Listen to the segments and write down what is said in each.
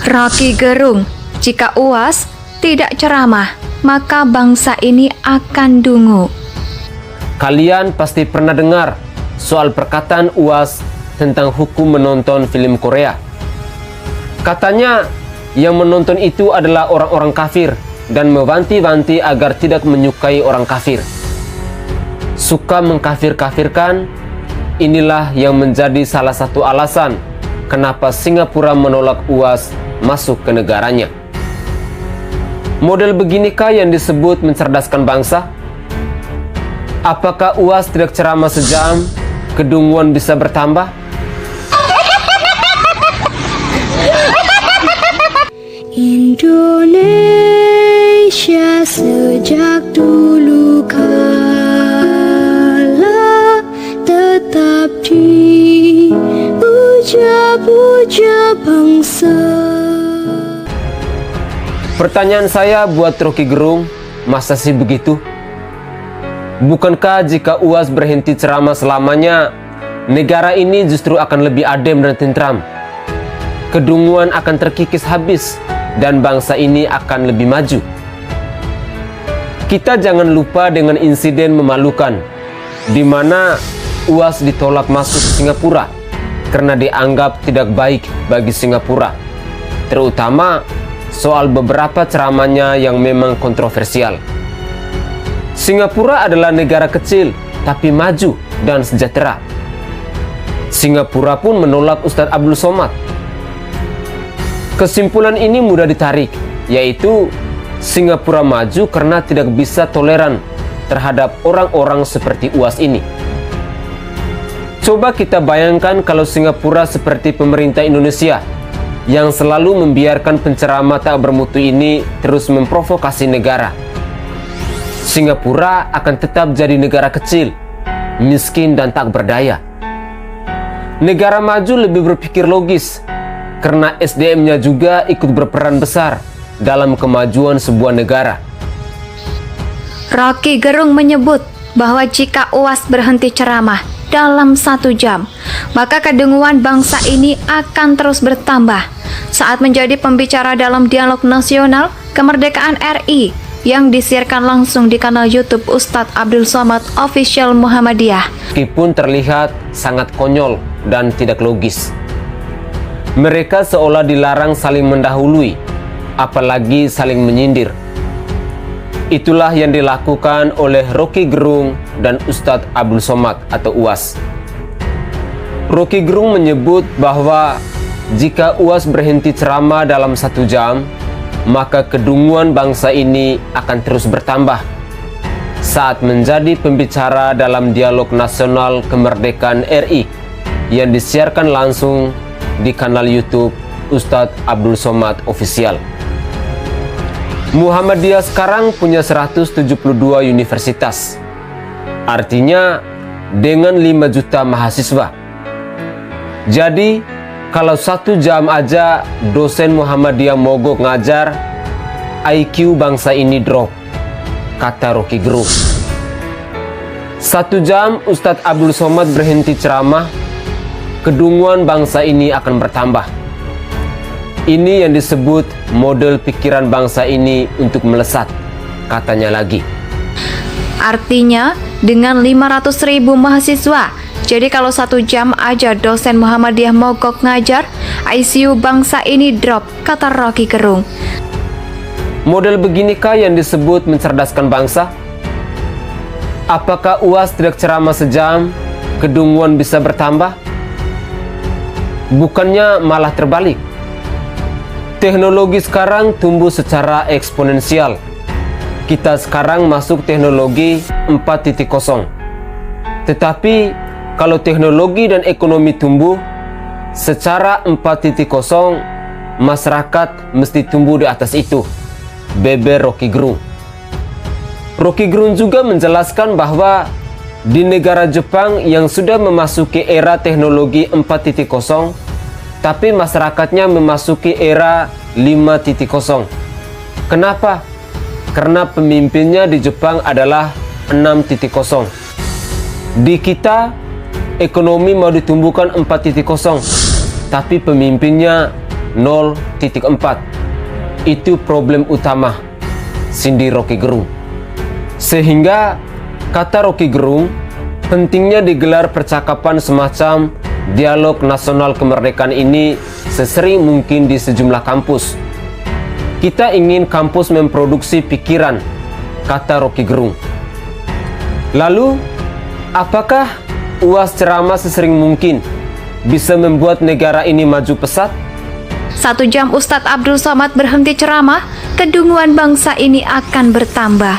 Rocky Gerung, jika UAS tidak ceramah, maka bangsa ini akan dungu. Kalian pasti pernah dengar soal perkataan UAS tentang hukum menonton film Korea. Katanya yang menonton itu adalah orang-orang kafir dan mewanti-wanti agar tidak menyukai orang kafir. Suka mengkafir-kafirkan, inilah yang menjadi salah satu alasan kenapa Singapura menolak UAS masuk ke negaranya. Model beginikah yang disebut mencerdaskan bangsa? Apakah UAS tidak ceramah sejam, kedunguan bisa bertambah? Indonesia sejak dulu kala tetap dipuja-puja bangsa. Pertanyaan saya buat Rocky Gerung, masa sih begitu? Bukankah jika UAS berhenti ceramah selamanya, negara ini justru akan lebih adem dan tentram? Kedunguan akan terkikis habis dan bangsa ini akan lebih maju. Kita jangan lupa dengan insiden memalukan di mana UAS ditolak masuk Singapura karena dianggap tidak baik bagi Singapura, terutama soal beberapa ceramahnya yang memang kontroversial. Singapura adalah negara kecil tapi maju dan sejahtera. Singapura pun menolak Ustadz Abdul Somad. Kesimpulan ini mudah ditarik, yaitu Singapura maju karena tidak bisa toleran terhadap orang-orang seperti UAS ini. Coba kita bayangkan kalau Singapura seperti pemerintah Indonesia yang selalu membiarkan penceramah tak bermutu ini terus memprovokasi negara. Singapura akan tetap jadi negara kecil, miskin dan tak berdaya. Negara maju lebih berpikir logis, karena SDM-nya juga ikut berperan besar dalam kemajuan sebuah negara. Rocky Gerung menyebut bahwa jika UAS berhenti ceramah dalam 1 jam, maka kedunguan bangsa ini akan terus bertambah. Saat menjadi pembicara dalam dialog nasional kemerdekaan RI yang disiarkan langsung di kanal YouTube Ustadz Abdul Somad Official Muhammadiyah. Meskipun terlihat sangat konyol dan tidak logis, mereka seolah dilarang saling mendahului, apalagi saling menyindir. Itulah yang dilakukan oleh Rocky Gerung dan Ustadz Abdul Somad atau UAS. Rocky Gerung menyebut bahwa jika UAS berhenti ceramah dalam 1 jam, maka kedunguan bangsa ini akan terus bertambah. Saat menjadi pembicara dalam dialog nasional kemerdekaan RI yang disiarkan langsung di kanal YouTube Ustadz Abdul Somad Official. Muhammadiyah sekarang punya 172 universitas. Artinya dengan 5 juta mahasiswa. Jadi kalau 1 jam aja dosen Muhammadiyah mogok ngajar, IQ bangsa ini drop, kata Rocky Gerung. 1 jam Ustadz Abdul Somad berhenti ceramah, kedunguan bangsa ini akan bertambah. Ini yang disebut model pikiran bangsa ini untuk melesat, katanya lagi. Artinya dengan 500.000 mahasiswa, jadi kalau 1 jam aja dosen Muhammadiyah mogok ngajar, ICU bangsa ini drop, kata Rocky Gerung. Model beginikah yang disebut mencerdaskan bangsa? Apakah UAS tidak ceramah sejam, kedunguan bisa bertambah? Bukannya malah terbalik. Teknologi sekarang tumbuh secara eksponensial. Kita sekarang masuk teknologi 4.0. Tetapi kalau teknologi dan ekonomi tumbuh secara 4.0, masyarakat mesti tumbuh di atas itu, beber Rocky Gerung. Rocky Gerung juga menjelaskan bahwa di negara Jepang yang sudah memasuki era teknologi 4.0, tapi masyarakatnya memasuki era 5.0. Kenapa? Karena pemimpinnya di Jepang adalah 6.0. Di kita, ekonomi mau ditumbuhkan 4.0, tapi pemimpinnya Itu problem utama, sindir Rocky Gerung. Sehingga, kata Rocky Gerung, pentingnya digelar percakapan semacam dialog nasional kemerdekaan ini sesering mungkin di sejumlah kampus. Kita ingin kampus memproduksi pikiran, kata Rocky Gerung. Lalu, apakah UAS ceramah sesering mungkin bisa membuat negara ini maju pesat? 1 jam Ustadz Abdul Somad berhenti ceramah, kedunguan bangsa ini akan bertambah.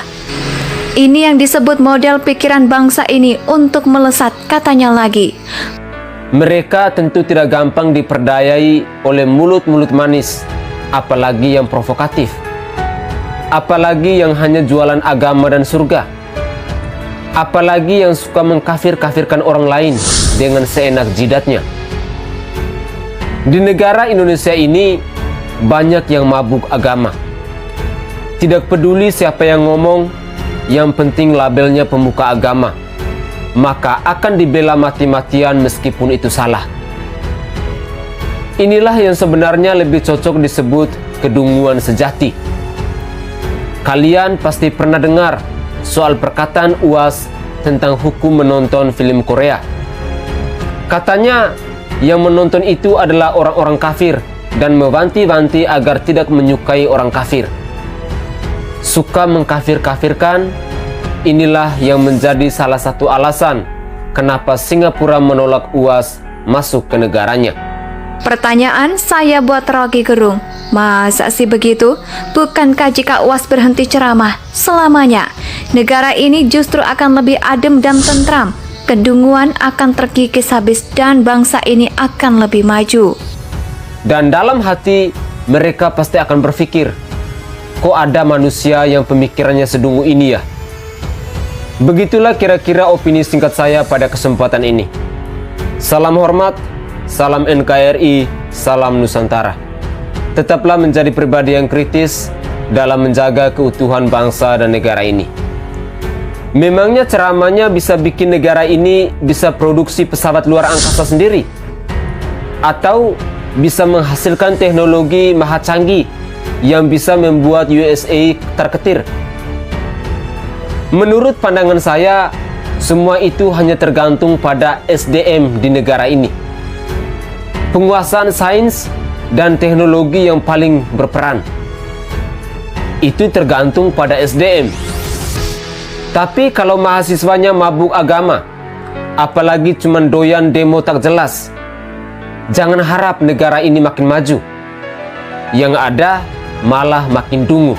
Ini yang disebut model pikiran bangsa ini untuk melesat, katanya lagi. Mereka tentu tidak gampang diperdayai oleh mulut-mulut manis, apalagi yang provokatif. Apalagi yang hanya jualan agama dan surga. Apalagi yang suka mengkafir-kafirkan orang lain dengan seenak jidatnya. Di negara Indonesia ini, banyak yang mabuk agama. Tidak peduli siapa yang ngomong, yang penting labelnya pemuka agama, maka akan dibela mati-matian meskipun itu salah. Inilah yang sebenarnya lebih cocok disebut kedunguan sejati. Kalian pasti pernah dengar soal perkataan UAS tentang hukum menonton film Korea. Katanya yang menonton itu adalah orang-orang kafir dan mewanti-wanti agar tidak menyukai orang kafir. Suka mengkafir-kafirkan, inilah yang menjadi salah satu alasan kenapa Singapura menolak UAS masuk ke negaranya. Pertanyaan saya buat Rocky Gerung, masa sih begitu? Bukankah jika UAS berhenti ceramah selamanya, negara ini justru akan lebih adem dan tentram, kedunguan akan terkikis habis dan bangsa ini akan lebih maju. Dan dalam hati mereka pasti akan berpikir, kok ada manusia yang pemikirannya sedungu ini ya? Begitulah kira-kira opini singkat saya pada kesempatan ini. Salam hormat, salam NKRI, salam Nusantara. Tetaplah menjadi pribadi yang kritis dalam menjaga keutuhan bangsa dan negara ini. Memangnya ceramahnya bisa bikin negara ini bisa produksi pesawat luar angkasa sendiri? Atau bisa menghasilkan teknologi maha canggih yang bisa membuat USA terketir? Menurut pandangan saya, semua itu hanya tergantung pada SDM di negara ini. Penguasaan sains dan teknologi yang paling berperan. Itu tergantung pada SDM. Tapi kalau mahasiswanya mabuk agama, apalagi cuma doyan demo tak jelas, jangan harap negara ini makin maju. Yang ada malah makin dungu.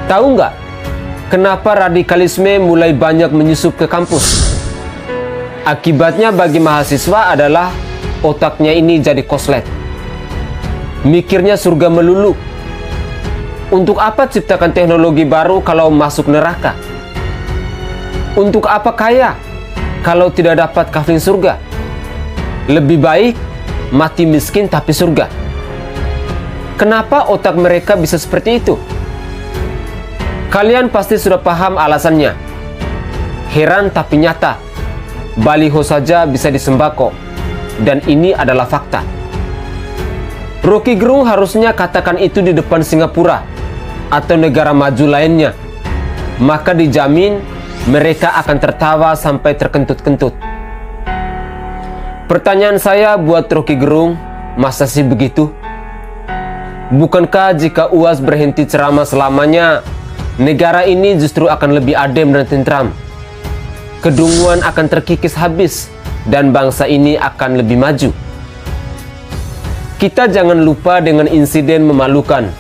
Tahu nggak kenapa radikalisme mulai banyak menyusup ke kampus? Akibatnya bagi mahasiswa adalah otaknya ini jadi koslet. Mikirnya surga melulu. Untuk apa ciptakan teknologi baru kalau masuk neraka? Untuk apa kaya kalau tidak dapat kafling surga? Lebih baik mati miskin tapi surga. Kenapa otak mereka bisa seperti itu? Kalian pasti sudah paham alasannya. Heran tapi nyata. Baliho saja bisa disembako. Dan ini adalah fakta. Rocky Gerung harusnya katakan itu di depan Singapura atau negara maju lainnya. Maka dijamin mereka akan tertawa sampai terkentut-kentut. Pertanyaan saya buat Rocky Gerung, masa sih begitu? Bukankah jika UAS berhenti ceramah selamanya, negara ini justru akan lebih adem dan tentram? Kedunguan akan terkikis habis dan bangsa ini akan lebih maju. Kita jangan lupa dengan insiden memalukan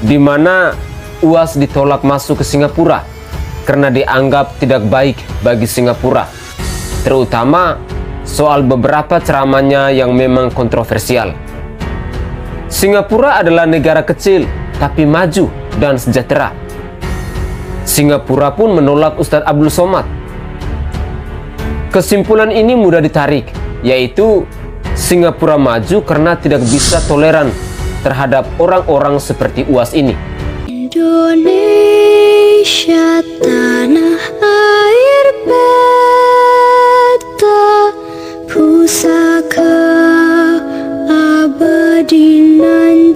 di mana UAS ditolak masuk ke Singapura karena dianggap tidak baik bagi Singapura, terutama soal beberapa ceramahnya yang memang kontroversial. Singapura adalah negara kecil tapi maju dan sejahtera. Singapura pun menolak Ustadz Abdul Somad. Kesimpulan ini mudah ditarik, yaitu Singapura maju karena tidak bisa toleran terhadap orang-orang seperti UAS ini. Indonesia tanah air beta pusaka abadi. di nan